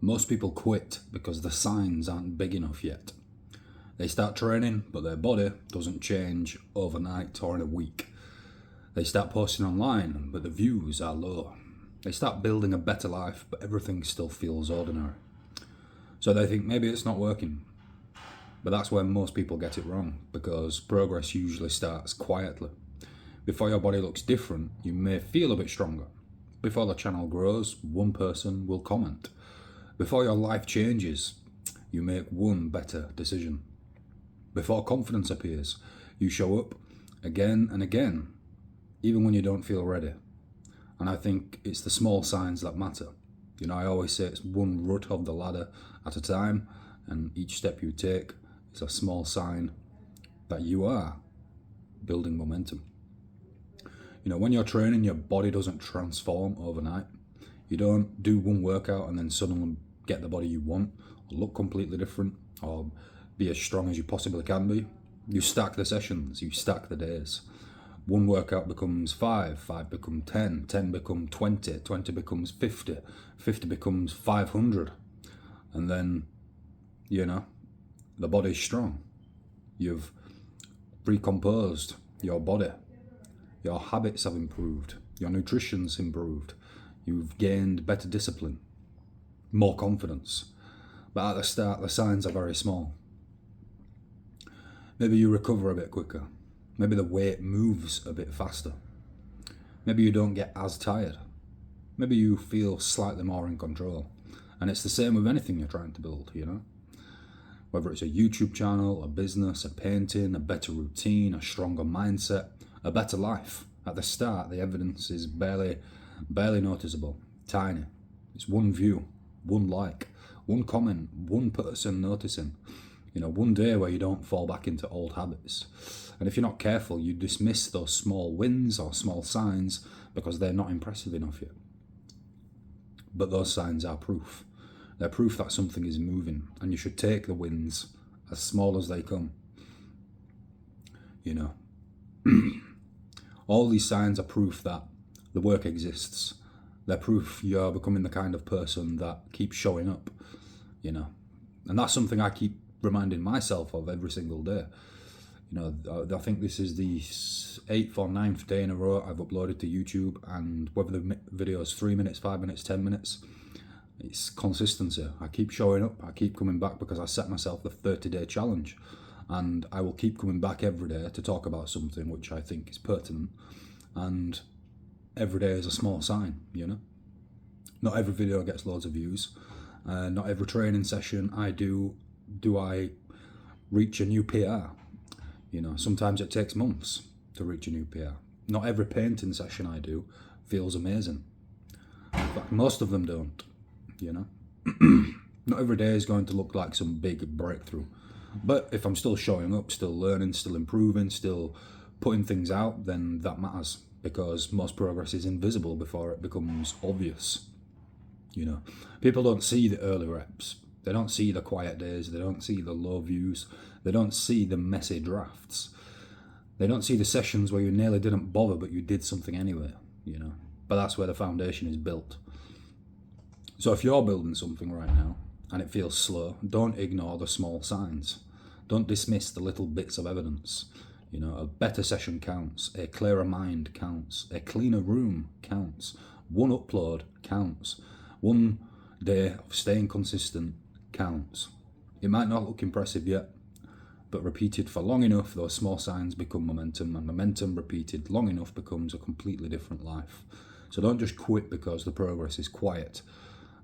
Most people quit because the signs aren't big enough yet. They start training, but their body doesn't change overnight or in a week. They start posting online, but the views are low. They start building a better life, but everything still feels ordinary. So they think maybe it's not working. But that's where most people get it wrong, because progress usually starts quietly. Before your body looks different, you may feel a bit stronger. Before the channel grows, one person will comment. Before your life changes, you make one better decision. Before confidence appears, you show up again and again, even when you don't feel ready. And I think it's the small signs that matter. I always say it's one rut of the ladder at a time, and each step you take is a small sign that you are building momentum. When you're training, your body doesn't transform overnight. You don't do one workout and then suddenly get the body you want, or look completely different, or be as strong as you possibly can be. You stack the sessions, you stack the days. One workout becomes 5 become 10 become 20 becomes 50 becomes 500. And then, the body's strong. You've recomposed your body. Your habits have improved. Your nutrition's improved. You've gained better discipline, more confidence. But at the start, the signs are very small. Maybe you recover a bit quicker. Maybe the weight moves a bit faster. Maybe you don't get as tired. Maybe you feel slightly more in control. And it's the same with anything you're trying to build, Whether it's a YouTube channel, a business, a painting, a better routine, a stronger mindset, a better life. At the start, the evidence is barely noticeable, tiny. It's one view, one like, one comment, one person noticing. One day where you don't fall back into old habits. And if you're not careful, you dismiss those small wins or small signs because they're not impressive enough yet. But those signs are proof. They're proof that something is moving, and you should take the wins as small as they come. All these signs are proof that the work exists. They're proof you're becoming the kind of person that keeps showing up, And that's something I keep reminding myself of every single day. I think this is the 8th or 9th day in a row I've uploaded to YouTube, and whether the video is 3 minutes, 5 minutes, 10 minutes, it's consistency. I keep showing up, I keep coming back because I set myself the 30-day challenge, and I will keep coming back every day to talk about something which I think is pertinent, and every day is a small sign, Not every video gets loads of views, not every training session I do I reach a new PR. Sometimes it takes months to reach a new PR. Not every painting session I do feels amazing. In fact, most of them don't, Not every day is going to look like some big breakthrough. But if I'm still showing up, still learning, still improving, still putting things out, then that matters, because most progress is invisible before it becomes obvious. People don't see the early reps. They don't see the quiet days. They don't see the low views. They don't see the messy drafts. They don't see the sessions where you nearly didn't bother, but you did something anyway, But that's where the foundation is built. So if you're building something right now and it feels slow, don't ignore the small signs. Don't dismiss the little bits of evidence. A better session counts. A clearer mind counts. A cleaner room counts. One upload counts. One day of staying consistent counts. It might not look impressive yet, but repeated for long enough, those small signs become momentum, and momentum repeated long enough becomes a completely different life. So don't just quit because the progress is quiet.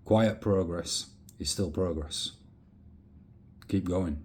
Quiet progress is still progress. Keep going.